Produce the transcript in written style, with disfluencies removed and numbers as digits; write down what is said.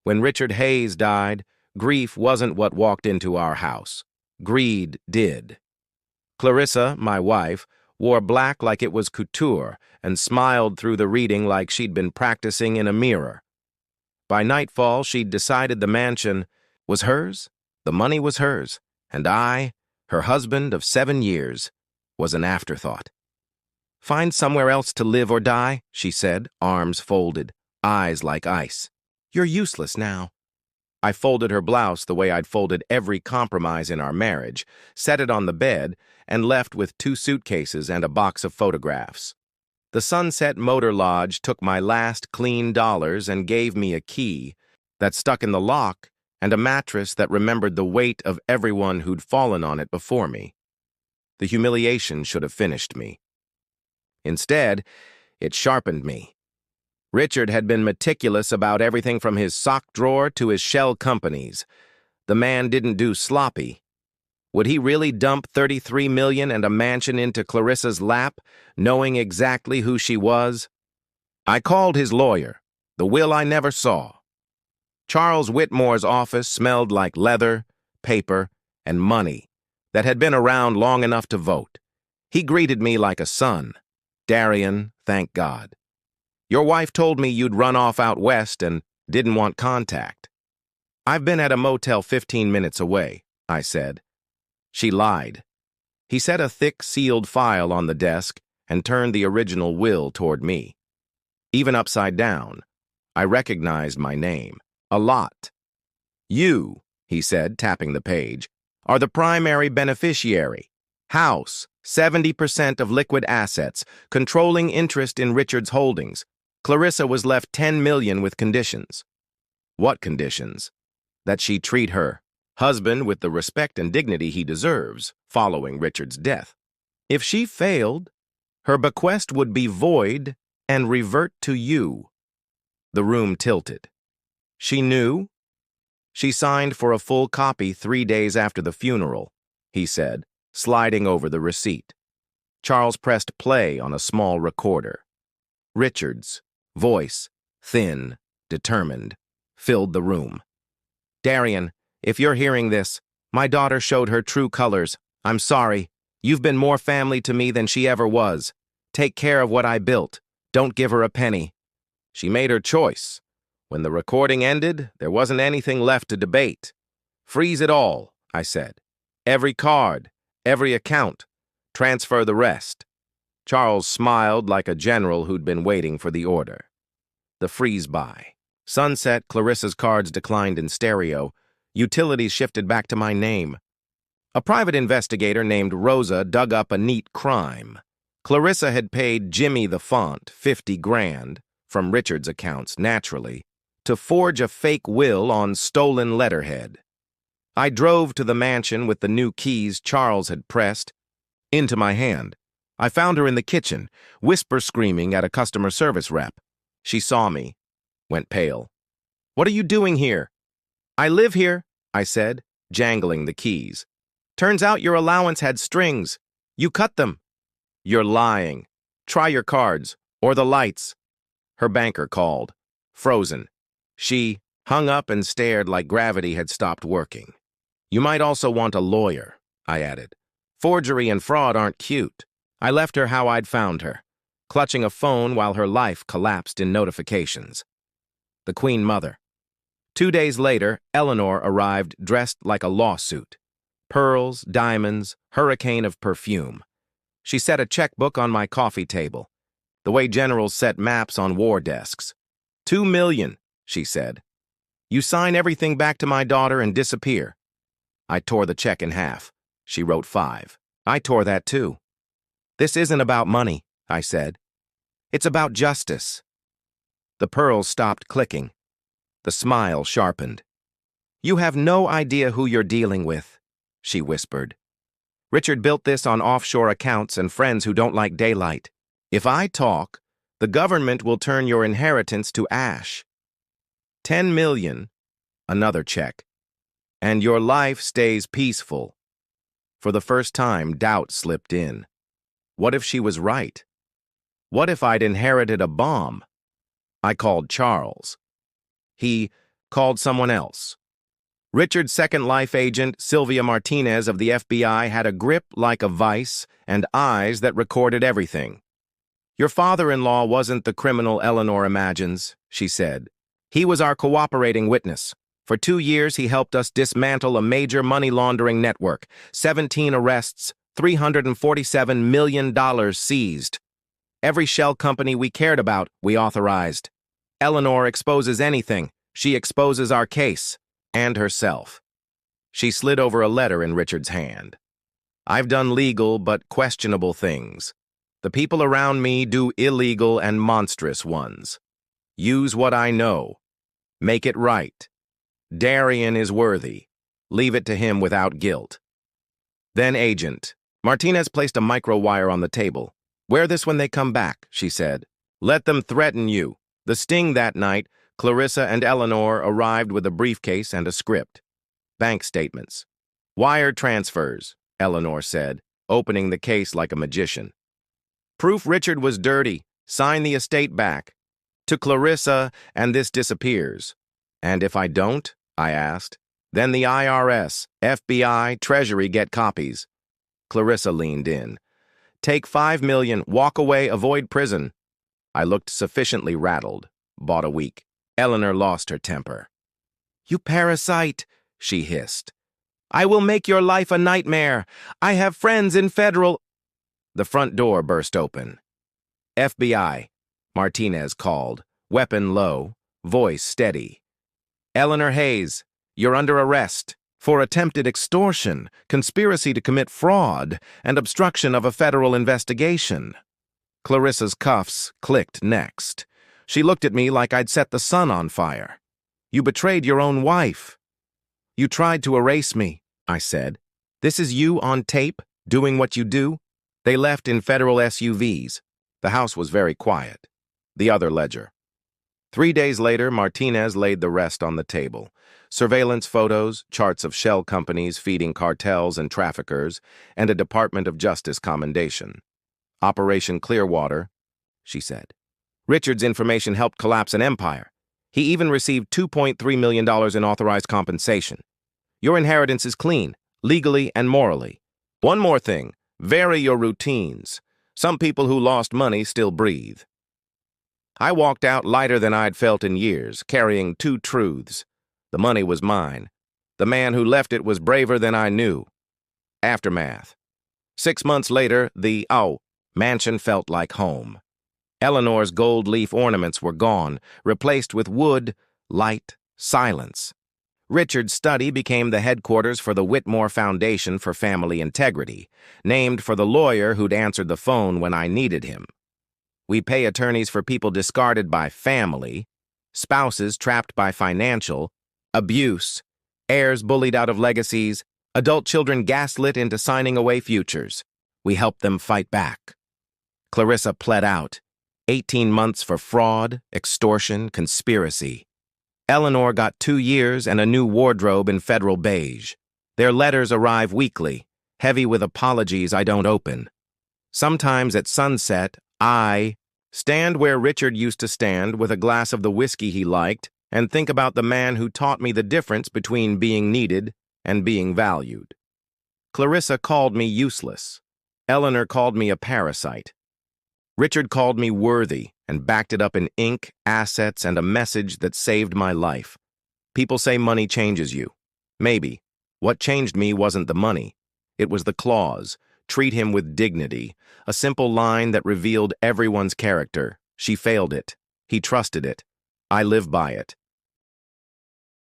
When Richard Hayes died, grief wasn't what walked into our house. Greed did. Clarissa, my wife, wore black like it was couture and smiled through the reading like she'd been practicing in a mirror. By nightfall, she'd decided the mansion was hers, the money was hers, and I, her husband of 7 years, was an afterthought. "Find somewhere else to live or die," she said, arms folded, eyes like ice. "You're useless now." I folded her blouse the way I'd folded every compromise in our marriage, set it on the bed, and left with 2 suitcases and a box of photographs. The Sunset Motor Lodge took my last clean dollars and gave me a key that stuck in the lock and a mattress that remembered the weight of everyone who'd fallen on it before me. The humiliation should have finished me. Instead, it sharpened me. Richard had been meticulous about everything from his sock drawer to his shell companies. The man didn't do sloppy. Would he really dump $33 million and a mansion into Clarissa's lap, knowing exactly who she was? I called his lawyer, the will I never saw. Charles Whitmore's office smelled like leather, paper, and money that had been around long enough to vote. He greeted me like a son. "Darian, thank God. Your wife told me you'd run off out west and didn't want contact." "I've been at a motel 15 minutes away," I said. She lied. He set a thick, sealed file on the desk and turned the original will toward me. Even upside down, I recognized my name. A lot. "You," he said, tapping the page, "are the primary beneficiary. House, 70% of liquid assets, controlling interest in Richard's holdings. Clarissa was left $10 million with conditions." "What conditions?" "That she treat her husband with the respect and dignity he deserves following Richard's death. If she failed, her bequest would be void and revert to you." The room tilted. "She knew?" "She signed for a full copy 3 days after the funeral," he said, sliding over the receipt. Charles pressed play on a small recorder. Richard's voice, thin, determined, filled the room. "Darian, if you're hearing this, my daughter showed her true colors. I'm sorry. You've been more family to me than she ever was. Take care of what I built. Don't give her a penny." She made her choice. When the recording ended, there wasn't anything left to debate. "Freeze it all," I said. "Every card, every account. Transfer the rest." Charles smiled like a general who'd been waiting for the order. The freeze-by. Sunset, Clarissa's cards declined in stereo. Utilities shifted back to my name. A private investigator named Rosa dug up a neat crime. Clarissa had paid Jimmy the Font 50 grand, from Richard's accounts, naturally, to forge a fake will on stolen letterhead. I drove to the mansion with the new keys Charles had pressed into my hand. I found her in the kitchen, whisper-screaming at a customer service rep. She saw me, went pale. "What are you doing here?" "I live here," I said, jangling the keys. "Turns out your allowance had strings. You cut them." "You're lying. Try your cards, or the lights." Her banker called. Frozen. She hung up and stared like gravity had stopped working. "You might also want a lawyer," I added. "Forgery and fraud aren't cute." I left her how I'd found her, clutching a phone while her life collapsed in notifications. The Queen Mother. 2 days later, Eleanor arrived dressed like a lawsuit. Pearls, diamonds, hurricane of perfume. She set a checkbook on my coffee table, the way generals set maps on war desks. $2 million, she said. "You sign everything back to my daughter and disappear." I tore the check in half. She wrote 5. I tore that too. "This isn't about money," I said. "It's about justice." The pearls stopped clicking. The smile sharpened. "You have no idea who you're dealing with," she whispered. "Richard built this on offshore accounts and friends who don't like daylight. If I talk, the government will turn your inheritance to ash. 10 million, another check, and your life stays peaceful." For the first time, doubt slipped in. What if she was right? What if I'd inherited a bomb? I called Charles. He called someone else. Richard's second life agent, Sylvia Martinez of the FBI, had a grip like a vice and eyes that recorded everything. "Your father-in-law wasn't the criminal Eleanor imagines," she said. "He was our cooperating witness. For 2 years, he helped us dismantle a major money laundering network, 17 arrests, $347 million seized. Every shell company we cared about, we authorized. Eleanor exposes anything. She exposes our case. And herself." She slid over a letter in Richard's hand. "I've done legal but questionable things. The people around me do illegal and monstrous ones. Use what I know. Make it right. Darian is worthy. Leave it to him without guilt." Then Agent Martinez placed a micro-wire on the table. "Wear this when they come back," she said. "Let them threaten you." The sting that night, Clarissa and Eleanor arrived with a briefcase and a script. "Bank statements. Wire transfers," Eleanor said, opening the case like a magician. "Proof Richard was dirty. Sign the estate back. To Clarissa, and this disappears." "And if I don't?" I asked. "Then the IRS, FBI, Treasury get copies." Clarissa leaned in. "Take $5 million, walk away, avoid prison." I looked sufficiently rattled. Bought a week. Eleanor lost her temper. "You parasite," she hissed. "I will make your life a nightmare. I have friends in federal—" The front door burst open. "FBI," Martinez called, weapon low, voice steady. "Eleanor Hayes, you're under arrest for attempted extortion, conspiracy to commit fraud, and obstruction of a federal investigation." Clarissa's cuffs clicked next. She looked at me like I'd set the sun on fire. "You betrayed your own wife." "You tried to erase me," I said. "This is you on tape, doing what you do?" They left in federal SUVs. The house was very quiet. The other ledger. 3 days later, Martinez laid the rest on the table. Surveillance photos, charts of shell companies feeding cartels and traffickers, and a Department of Justice commendation. "Operation Clearwater," she said. "Richard's information helped collapse an empire. He even received $2.3 million in authorized compensation. Your inheritance is clean, legally and morally. One more thing, vary your routines. Some people who lost money still breathe." I walked out lighter than I'd felt in years, carrying 2 truths. The money was mine. The man who left it was braver than I knew. Aftermath. 6 months later, the mansion felt like home. Eleanor's gold leaf ornaments were gone, replaced with wood, light, silence. Richard's study became the headquarters for the Whitmore Foundation for Family Integrity, named for the lawyer who'd answered the phone when I needed him. We pay attorneys for people discarded by family, spouses trapped by financial, abuse, heirs bullied out of legacies, adult children gaslit into signing away futures. We help them fight back. Clarissa pled out. 18 months for fraud, extortion, conspiracy. Eleanor got 2 years and a new wardrobe in federal beige. Their letters arrive weekly, heavy with apologies I don't open. Sometimes at sunset, I stand where Richard used to stand with a glass of the whiskey he liked and think about the man who taught me the difference between being needed and being valued. Clarissa called me useless. Eleanor called me a parasite. Richard called me worthy and backed it up in ink, assets, and a message that saved my life. People say money changes you. Maybe. What changed me wasn't the money. It was the clause, treat him with dignity, a simple line that revealed everyone's character. She failed it. He trusted it. I live by it.